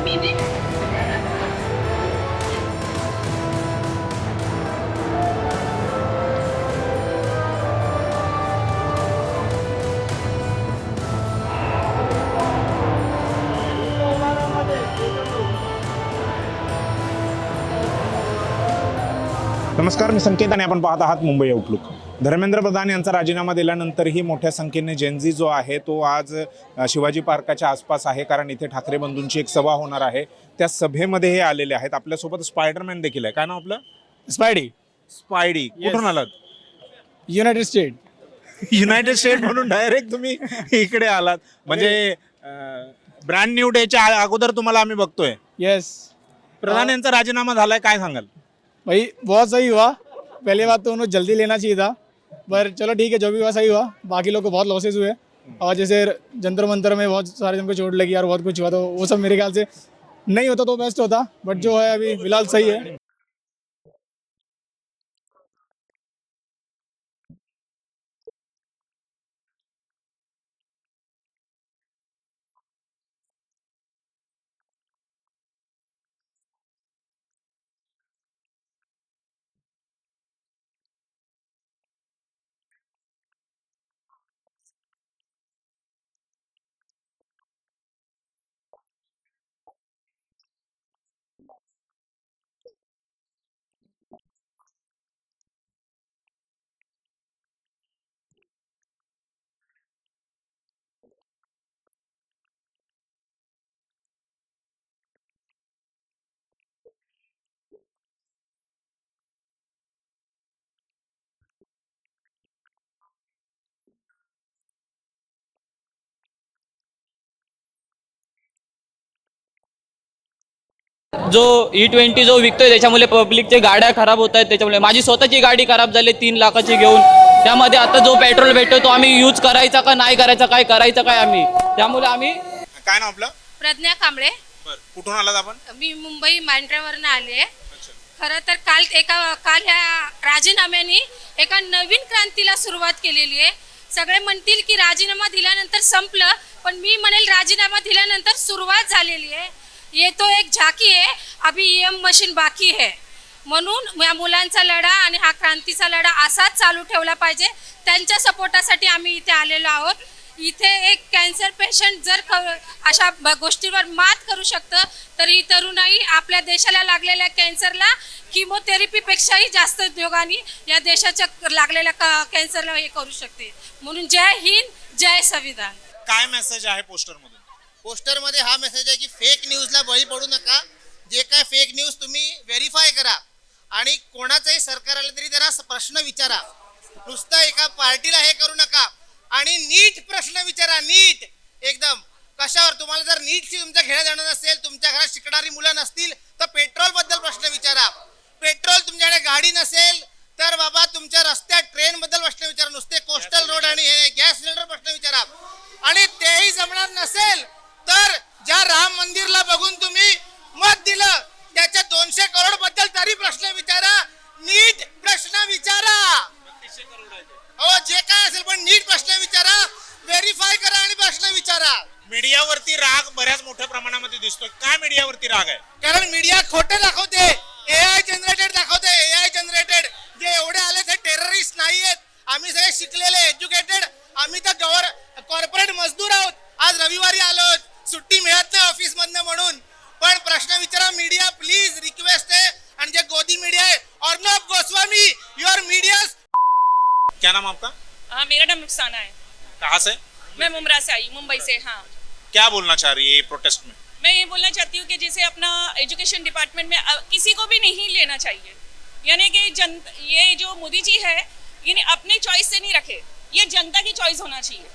meeting. नमस्कार, मी संकेत आणि आपण पाहत आहात मुंबई आउटलुक. धर्मेंद्र प्रधान यांचा राजीनामा दिल्यानंतरही मोठ्या संख्येने जेनझी जो आहे तो आज शिवाजी पार्काच्या आसपास आहे, कारण इथे ठाकरे बंधूंची एक सभा होणार आहे. त्या सभेमध्ये हे आलेले आहेत. आपल्यासोबत स्पायडरमॅन देखील आहे. काय नाव आपलं? स्पायडी. कुठून आलात? United state. युनायटेड स्टेट म्हणून डायरेक्ट तुम्ही इकडे आलात म्हणजे ब्रँड न्यू डेच्या अगोदर तुम्हाला आम्ही बघतोय. यस प्रधान यांचा राजीनामा झालाय, काय सांगाल? भाई बहुत सही हुआ. पहली बात तो उन्हें जल्दी लेना चाहिए था, पर चलो ठीक है, जो भी हुआ सही हुआ. बाकी लोग को बहुत लॉसेस हुए और जैसे जंतर मंतर में बहुत सारे जन को चोट लगी और बहुत कुछ हुआ, तो वो सब मेरे ख्याल से नहीं होता तो बेस्ट होता, बट जो है अभी फिलहाल सही है. जो E20 जो विकतोय त्याच्यामुळे पब्लिकचे गाड्या खराब होत आहेत. त्याच्यामुळे माझी स्वतःची गाडी खराब झाली 3 लाखाची घेऊन. त्यामध्ये आता जो पेट्रोल भेटतो तो आम्ही यूज करायचा का नाही करायचा, काय करायचं काय आम्ही, त्यामुळे आम्ही. काय नाव आपलं? प्रज्ञा कांबळे. कुठून आलात आपण? मी मुंबई मांड्रावरनं आले. खरं तर काल ह्या राजीनाम्याने एका नवीन क्रांतीला सुरुवात केलेली आहे. सगळे म्हणतील की राजीनामा दिल्यानंतर संपलं, पण मी म्हणेल राजीनामा दिल्यानंतर सुरुवात झालेली आहे. ये तो एक झाकी है, अभी ईएम मशीन बाकी है. म्हणून या मुलांचा लढा आणि हा क्रांतीचा लढा असाच चालू ठेवला पाहिजे. त्यांच्या सपोर्टासाठी आम्ही इथे आलेलो आहोत. इथे एक कॅन्सर पेशंट जर अशा गोष्टींवर मात करू शकतं, तर ही तरुणाई आपल्या देशाला लागलेल्या कॅन्सरला किमोथेरपीपेक्षाही जास्त उद्योगाने या देशाच्या लागलेल्या कॅन्सरला हे करू शकते. म्हणून जय हिंद, जय संविधान. काय मेसेज आहे पोस्टरमधून? पोस्टरमध्ये हा मेसेज आहे की फेक न्यूजला बळी पडू नका. जे काय फेक न्यूज तुम्ही व्हेरीफाय करा आणि कोणाचंही सरकार आलं तरी त्यांना प्रश्न विचारा. नुसतं एका पार्टीला हे करू नका आणि नीट प्रश्न विचारा. नीट एकदम कशावर. तुम्हाला जर नीटशी तुमच्या घेणं जाणं नसेल, तुमच्या घरात शिकणारी मुलं नसतील, तर पेट्रोल बद्दल प्रश्न विचारा. पेट्रोल तुमच्याकडे गाडी नसेल तर बाबा तुमच्या रस्त्यात ट्रेन बद्दल प्रश्न विचारा. नुसते कोस्टल रोड आणि हे गॅस सिलेंडर प्रश्न विचारा. आणि तेही जमणार नसेल तर ज्या राम मंदिरला बघून तुम्ही मत दिलं त्याच्या 200 करोड बद्दल तरी प्रश्न विचारा. नीट प्रश्न विचारा. हो, जे काय असेल पण नीट प्रश्न विचारा. व्हेरीफाय करा आणि प्रश्न विचारा. मीडियावरती राग बऱ्याच मोठ्या प्रमाणामध्ये दिसतोय. काय मीडियावरती राग आहे? कारण मीडिया खोटे दाखवते. AI जनरेटेड दाखवते. AI generated. जे एवढे आले ते टेररिस्ट नाहीयेत. आम्ही सगळे शिकलेले, एज्युकेटेड. आम्ही तर कॉर्पोरेट मजदूर आहोत. आज रविवारी आलो, सुट्टी मिळत नाही ऑफिस मधनं म्हणून. पण प्रश्न विचारा. मीडिया प्लीज रिक्वेस्ट है. आणि जे गोदी मीडिया है, अर्नब गोस्वामी, योर मीडिया. क्या नाम आपका? मेरा नाम रुखसाना है. कहाँ से? मैं मुमरा से आई, मुंबई से. हाँ, क्या बोलना चाह रही है ये प्रोटेस्ट में? मैं ये बोलना चाहती हूँ कि जैसे अपना एजुकेशन डिपार्टमेंट में किसी को भी नहीं लेना चाहिए. यानी कि ये जो मोदी जी है, यानी अपने चॉइस से नहीं रखे, ये जनता की चॉइस होना चाहिए.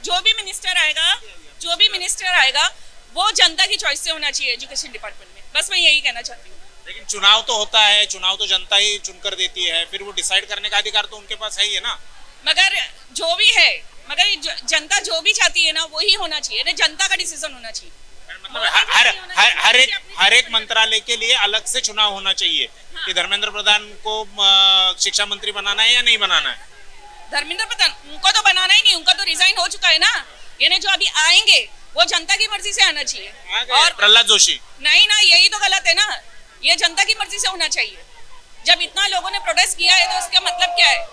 जो भी मिनिस्टर आएगा वो जनता की चॉइस से होना चाहिए एजुकेशन डिपार्टमेंट में. बस मैं यही कहना चाहती हूँ. लेकिन चुनाव तो होता है, चुनाव तो जनता ही चुनकर देती है, फिर वो डिसाइड करने का अधिकार तो उनके पास है ही है ना. मगर जो भी है, जनता जो भी चाहती है ना वही होना चाहिए ना. जनता का डिसीजन होना चाहिए. मतलब हर एक मंत्रालय के लिए अलग से चुनाव होना चाहिए. कि धर्मेंद्र प्रधान को शिक्षा मंत्री बनाना है या नहीं बनाना है? धर्मेंद्र प्रधान उनको तो बनाना ही नहीं, उनका तो रिजाइन हो चुका है ना. यानी जो अभी आएंगे वो जनता की मर्जी से आना चाहिए। और प्रहलाद जोशी नहीं ना, यही तो गलत है ना, ये जनता की मर्जी से होना चाहिए। जब इतना लोगों ने प्रोटेस्ट किया है तो उसका मतलब क्या है?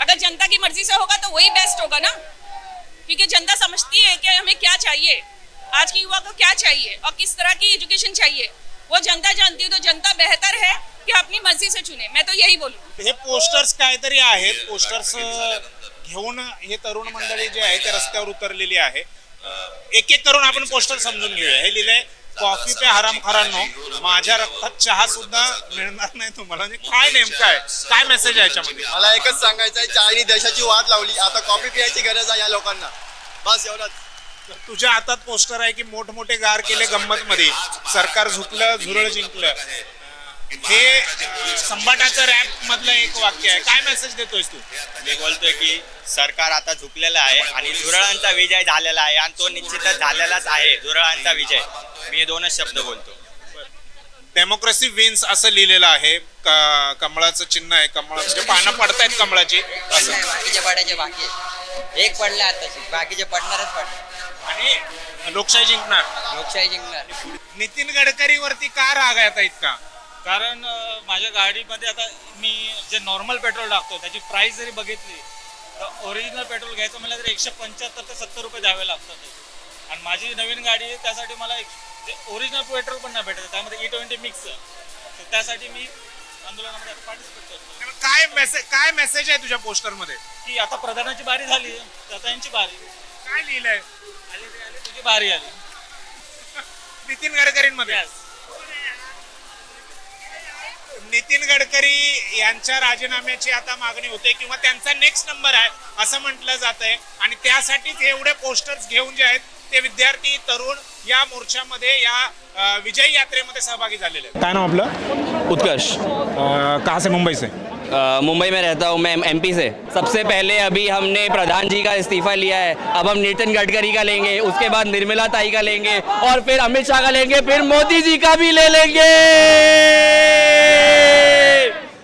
अगर जनता की मर्जी से होगा तो वही बेस्ट होगा ना, क्योंकि जनता समझती है कि हमें क्या चाहिए, आज की युवा को क्या चाहिए और किस तरह की एजुकेशन चाहिए, वो जनता जानती है। तो जनता बेहतर है कि अपनी मर्जी से चुने, मैं तो यही बोलूँ। हे पोस्टर्स काहीतरी आहेत, पोस्टर्स घेऊन हे तरुण मंडळी जे आहे ते रस्त्यावर उतरलेली आहे. एक एक करून आपण पोस्टर समजून घेऊया. हे लिहिलंय कॉफी पे हरामखोरांनो, माझ्या रक्तात चहा सुद्धा मिळणार नाही तुम्हाला. म्हणजे काय नेमकं आहे, काय मेसेज आहे याच्यामध्ये? मला एकच सांगायचं आहे, चायनी देशाची वाट लावली, आता कॉफी पियाची गरज आहे या लोकांना, बस एवढंच. तुझ्या हातात पोस्टर आहे की मोठमोठे गार केले गंमत मध्ये, सरकार झुकलं झुरळ जिंकलं, हे संभाटाचं रॅप मधलं एक वाक्य आहे. काय मेसेज देतोयस तू? मी बोलतोय की सरकार आता झुकलेलं आहे आणि झुरळांचा विजय झालेला आहे आणि तो निश्चितच झालेलाच आहे, झुरळांचा विजय. मी हे दोनच शब्द बोलतो. डेमोक्रेसी विन्स असं लिहिलेलं आहे. कमळाचं चिन्ह आहे, कमळाचे पानं पडतायत कमळाची असं. बाकीचे पडायचे बाकी आहे. एक पडले आताशी, बाकीचे पडणारच पडणार. आणि लोकशाही जिंकणार. लोकशाही जिंकणार. नितीन गडकरीवरती का राग आहे आता इतका? कारण माझ्या गाडीमध्ये आता मी जे नॉर्मल पेट्रोल टाकतो त्याची प्राइस जरी बघितली तर ओरिजिनल पेट्रोल घ्यायचं म्हटलं तर 175 ते 70 रुपये द्यावे लागतात. आणि माझी नवीन गाडी आहे त्यासाठी मला ओरिजिनल पेट्रोल पण नाही भेटत, त्यामध्ये E20 मिक्स. त्यासाठी मी आंदोलनामध्ये पार्टिसिपेट करतो. काय मेसेज आहे तुझ्या पोस्टर मध्ये? की आता प्रधानाची बारी झाली, आता यांची बारी. काय लिहिलंय? आली तुझी बारी आली. नितीन गडकरींमध्ये. नितीन गडकरी यांच्या राजीनाम्याची आता मागणी होते किंवा त्यांचा नेक्स्ट नंबर आहे असं म्हटलं जात आहे. आणि त्यासाठीच एवढे पोस्टर्स घेऊन जे आहेत ते विद्यार्थी तरुण या मोर्चामध्ये, या विजयी यात्रेमध्ये सहभागी झालेले आहेत. काय नाव आपलं? उत्कर्ष, कहाँ से? मुंबई से. मुंबई में रहता हूँ मैं, MP से. सबसे पहले अभी हमने प्रधान जी का इस्तीफा लिया है, अब हम नितिन गडकरी का लेंगे, उसके बाद निर्मला ताई का लेंगे और फिर अमित शाह का लेंगे, फिर मोदी जी का भी ले लेंगे.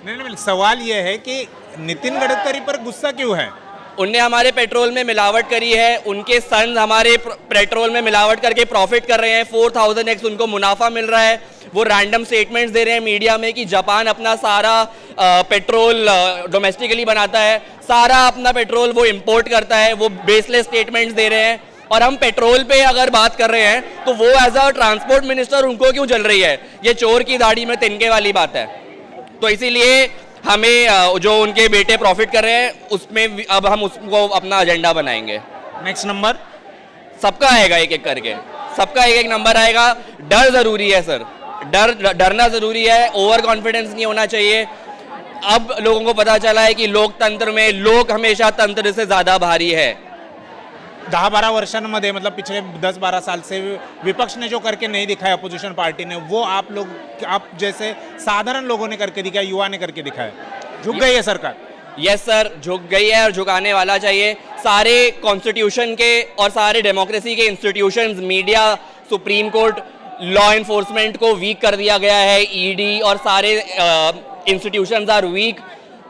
नहीं, सवाल ये है कि नितिन गडकरी पर गुस्सा क्यों है? उनने हमारे पेट्रोल में मिलावट करी है, उनके सन्स हमारे पेट्रोल में मिलावट करके प्रॉफिट कर रहे हैं, 4000x उनको मुनाफा मिल रहा है. वो रैंडम स्टेटमेंट्स दे रहे हैं मीडिया में कि जापान अपना सारा पेट्रोल डोमेस्टिकली बनाता है, सारा अपना पेट्रोल वो इंपोर्ट करता है. वो बेसलेस स्टेटमेंट्स दे रहे हैं. और हम पेट्रोल पे अगर बात कर रहे हैं तो वो एज अ ट्रांसपोर्ट मिनिस्टर उनको क्यों जल रही है? ये चोर की दाढ़ी में तिनके वाली बात है. तो इसीलिए हमें जो उनके बेटे प्रॉफिट कर रहे हैं उसमें अब हम उसको अपना एजेंडा बनाएंगे. नेक्स्ट नंबर सबका आएगा, एक एक करके सबका एक एक नंबर आएगा. डर जरूरी है सर, डरना जरूरी है, ओवर कॉन्फिडेंस नहीं होना चाहिए. अब लोगों को पता चला है कि लोकतंत्र में लोग हमेशा तंत्र से ज्यादा भारी है. 10-12 वर्षों मतलब पिछले 10-12 साल से विपक्ष ने जो करके नहीं दिखाया, अपोजिशन पार्टी ने, वो आप जैसे साधारण लोगों ने करके दिखाया, युवा ने करके दिखाया. झुक गई है सरकार. यस सर, झुक गई है और झुकाने वाला चाहिए. सारे कॉन्स्टिट्यूशन के और सारे डेमोक्रेसी के institutions, media, supreme court, law enforcement को वीक कर दिया गया है. ED और सारे इंस्टीट्यूशंस आर वीक.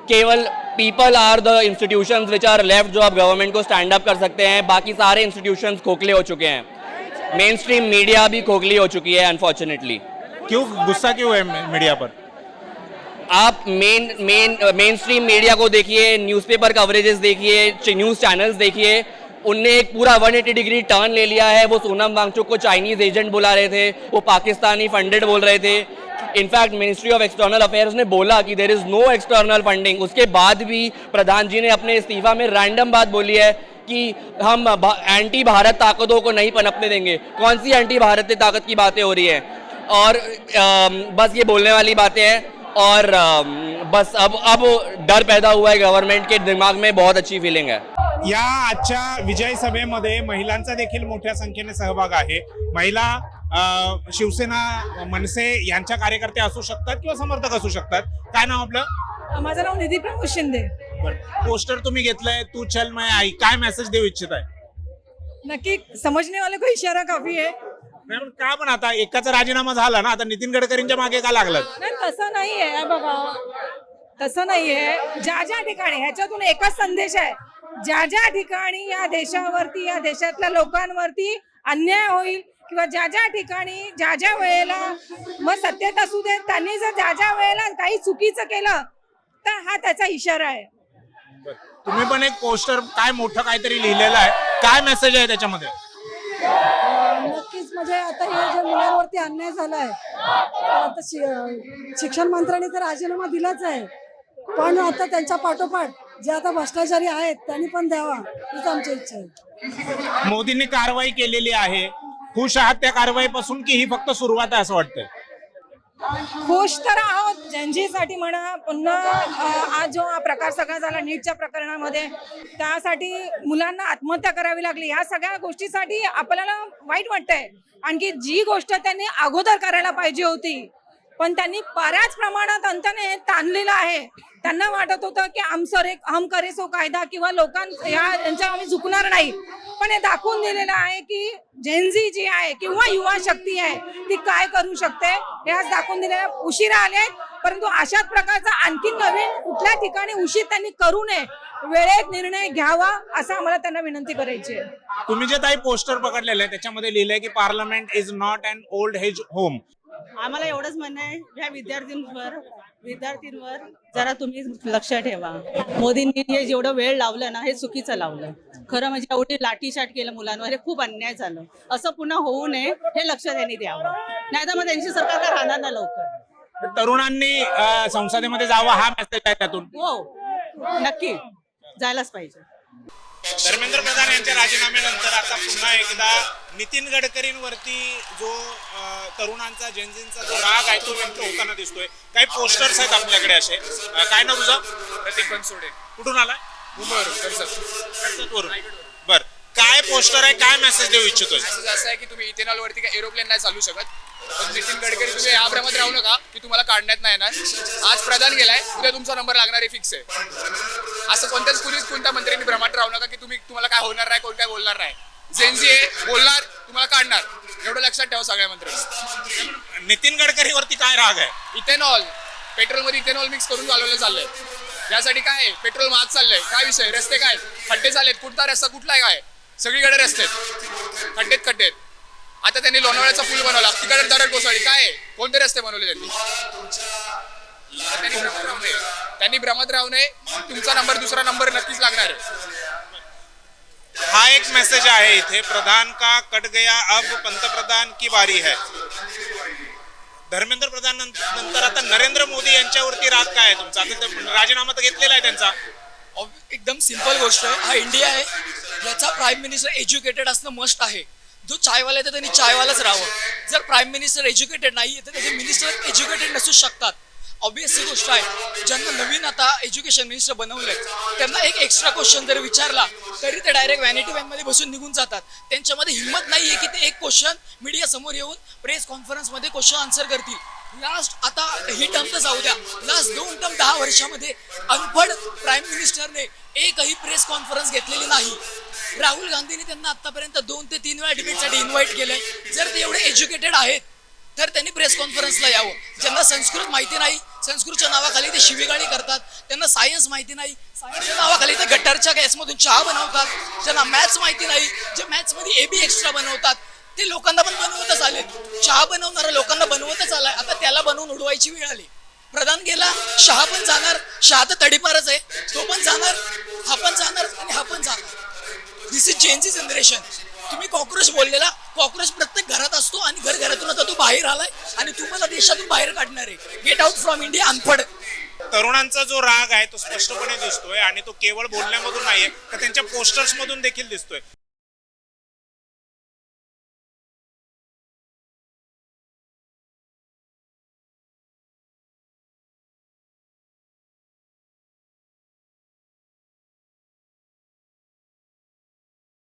केवल people are the institutions which are left, जो अब गवर्नमेंट को स्टैंड अप कर सकते हैं. बाकी सारे इंस्टीट्यूशंस खोखले हो चुके हैं. मेन स्ट्रीम मीडिया भी खोखली हो चुकी है अनफॉर्चुनेटली. क्यों गुस्सा क्यों है मीडिया पर? आप मेन स्ट्रीम मीडिया को देखिए, न्यूज़पेपर कवरेजेस देखिए, न्यूज़ चैनल्स देखिए, उनने एक पूरा 180 डिग्री टर्न ले लिया है. वो सोनम वांगचुक को चाइनीज एजेंट बुला रहे थे, वो पाकिस्तानी फंडेड बोल रहे थे. In fact ministry of external affairs ने बोला कि there is no external funding. उसके बाद भी प्रधान जी ने अपने इस्तीफा में रैंडम बात बोली है कि हम एंटी भारत ताकतों को नहीं पनपने देंगे. कौन सी एंटी भारतीय ताकत की बातें हो रही हैं? और बस ये बोलने वाली बातें हैं. और बस अब डर पैदा हुआ है गवर्नमेंट के दिमाग में. बहुत अच्छी फीलिंग है. या आजच्या विजय सभेमध्ये महिलांचा देखील मोठ्या संख्येने सहभाग आहे. महिला शिवसेना, मनसे यांच्या कार्यकर्त्या असू शकतात किंवा समर्थक असू शकतात. काय नाव आपलं? माझं नाव निधी प्रमोद शिंदे. पोस्टर तुम्ही घेतलंय, तू चल मैं आई, काय मेसेज देऊ इच्छित आहे? नक्की समजने वाले को इशारा काफी है. नाही पण का, पण आता एकाचा राजीनामा झाला ना, आता नितीन गडकरींच्या मागे का लागलं? नाही तसं नाही आहे बघा, तसं नाही आहे. ज्या ज्या ठिकाणी ह्याच्यातून एकच संदेश आहे, ज्या ज्या ठिकाणी या देशावरती, या देशातल्या लोकांवरती अन्याय होईल किंवा ज्या ज्या ठिकाणी ज्या ज्या वेळेला मग सत्तेत असू दे त्यांनी जर ज्या ज्या वेळेला काही चुकीचं केलं तर हा त्याचा इशारा आहे. तुम्ही पण एक पोस्टर काय मोठं काहीतरी लिहिलेलं आहे, काय मेसेज आहे त्याच्यामध्ये? नक्कीच म्हणजे आता हे जे मुलांवरती अन्याय झालाय आता शिक्षण मंत्र्यांनी तर राजीनामा दिलाच आहे, पण आता त्यांच्या पाठोपाठ जे आता भ्रष्टाचारी आहेत त्यांनी पण द्यावा हीच आमची इच्छा आहे. मोदींनी कारवाई केलेली आहे, खुश आहात त्या कारवाईपासून की ही फक्त सुरुवात आहे असं वाटतंय? खुश तर आहोत जनजीसाठी म्हणा. पुन्हा आज जो हा प्रकार सगळा झाला नीटच्या प्रकरणामध्ये त्यासाठी मुलांना आत्महत्या करावी लागली, या सगळ्या गोष्टीसाठी आपल्याला वाईट वाटतंय. आणखी जी गोष्ट त्यांनी अगोदर करायला पाहिजे होती पण त्यांनी बऱ्याच प्रमाणात अंतने ताणलेलं आहे. त्यांना वाटत होतं की हम करे सो कायदा किंवा यांच्या आम्ही झुकणार नाही, पण हे दाखवून दिलेलं आहे की जेनझी जी आहे किंवा युवा शक्ती आहे ती काय करू शकते हे आज दाखवून दिलेलं. उशिरा आले परंतु अशाच प्रकारचा आणखी नवीन कुठल्या ठिकाणी उशीर त्यांनी करू नये, वेळेत निर्णय घ्यावा असं आम्हाला त्यांना विनंती करायची आहे. तुम्ही जे काही पोस्टर पकडलेलं आहे त्याच्यामध्ये लिहिलंय की parliament is not an old age home. आम्हाला एवढंच म्हणणं आहे ह्या विद्यार्थींवर जरा तुम्ही लक्ष ठेवा. मोदींनी हे जेवढं वेळ लावलं ना हे चुकीचं लावलं. खरं म्हणजे एवढी लाठीचाठ केलं मुलांवर, हे खूप अन्याय झालं. असं पुन्हा होऊ नये हे लक्ष त्यांनी द्यावं, नाही तर मग त्यांची सरकार काय राहणार ना लवकर. तरुणांनी संसदेमध्ये जावं हा मेसेज आहे त्यातून. हो नक्की जायलाच पाहिजे. धर्मेंद्र प्रधान यांच्या राजीनाम्यानंतर आता पुन्हा एकदा नितीन गडकरींवरती जो तरुणांचा जेनझींचा जो राग आहे तो व्यक्त होताना दिसतोय. काही पोस्टर्स आहेत आपल्याकडे असे. काय नाव तुझं? प्रतीक बनसोडे. कुठून आलाय? मुंबईवरून. बर, काय पोस्टर आहे, काय मेसेज देऊ इच्छितोय? मेसेज असं आहे की तुम्ही इथेनॉल वरती काय एरोप्लेन नाही चालू शकत. पण नितीन गडकरी तुम्ही या भ्रमात राहू नका की तुम्हाला काढण्यात नाही येणार. आज प्रधान गेलाय, उद्या तुमचा नंबर लागणार आहे, फिक्स आहे. असं कोणत्या मंत्र्यांनी भ्रमात राहू नका की तुम्हाला काय होणार नाही, कोण काय बोलणार नाही. जेनजी आहे, बोलणार तुम्हाला काढणार, एवढं लक्षात ठेवा सगळ्या मंत्री. नितीन गडकरीवरती काय राग आहे? इथेनॉल, पेट्रोलमध्ये इथेनॉल मिक्स करून चालवलं चाललंय. यासाठी काय पेट्रोल महाग चाललंय, काय विषय, रस्ते काय खड्डे झालेत, कुठला रस्ता कुठला आहे, काय सगळीकडे रस्ते खड्डेत. आता त्यांनी लोणावळ्याचा पूल बनवला, तिकडे दरड कोसळली, काय कोणते रस्ते बनवले त्यांनी भ्रमात राहू नये. तुमचा नंबर दुसरा नंबर नक्कीच लागणार आहे. हा एक मेसेज आहे इथे, प्रधान का कट गया अब पंतप्रधान की बारी है. धर्मेंद्र प्रधान नंतर आता नरेंद्र मोदी यांच्यावरती राग काय आहे तुमचा? आता राजीनामा तर घेतलेला आहे त्यांचा. एकदम सिंपल गोष्ट आहे, हा इंडिया आहे, याचा प्राईम मिनिस्टर एज्युकेटेड असणं मस्ट आहे. जो चायवाला आहे त्यांनी चायवालाच राहावं. जर प्राईम मिनिस्टर एज्युकेटेड नाही तर त्याचे मिनिस्टर एज्युकेटेड नसू शकतात. ऑब्वियसली गोष्ट आहे. ज्यांना नवीन आता एज्युकेशन मिनिस्टर बनवलंय त्यांना एक एक्स्ट्रा क्वेश्चन जर विचारला तरी ते डायरेक्ट व्हॅनिटी व्हॅनमध्ये बसून निघून जातात. त्यांच्यामध्ये हिंमत नाही आहे की ते एक क्वेश्चन मीडिया समोर येऊन प्रेस कॉन्फरन्समध्ये क्वेश्चन आन्सर करतील. लास्ट आता ही टर्म तर जाऊ द्या, लास्ट 2 टर्म 10 वर्षामध्ये अनपढ प्राईम मिनिस्टरने एकही प्रेस कॉन्फरन्स घेतलेली नाही. राहुल गांधीने त्यांना आतापर्यंत 2 ते 3 वेळा डिबेटसाठी इन्व्हाइट केलंय. जर ते एवढे एज्युकेटेड आहेत तर त्यांनी प्रेस कॉन्फरन्सला यावं. ज्यांना संस्कृत माहिती नाही, संस्कृतच्या नावाखाली ते शिवीगाळी करतात. त्यांना सायन्स माहिती नाही, सायन्सच्या नावाखाली ते गटारच्या गॅसमधून चहा बनवतात. ज्यांना मॅथ्स माहिती नाही, जे मॅथ्समध्ये AB एक्स्ट्रा बनवतात ते लोकांना पण बनवतच आले. चहा बनवणाऱ्या लोकांना बनवतच आलाय, आता त्याला बनवून उडवायची वेळ आली. प्रधान गेला, शहा पण जाणार. शहा तर तडीपारच आहे, तो पण जाणार, हा पण जाणार आणि हा पण जाणार. दिस इज जेनझी जनरेशन. तुम्ही कॉक्रोच बोललेला, कॉक्रोच प्रत्येक घरात असतो आणि घरातून आता तो बाहेर आलाय आणि तुम्हाला देशातून बाहेर काढणार आहे. गेट आउट फ्रॉम इंडिया अनपढ. तरुणांचा जो राग आहे तो स्पष्टपणे दिसतोय आणि तो केवळ बोलण्यामधून नाहीये तर त्यांच्या पोस्टर्स मधून देखील दिसतोय.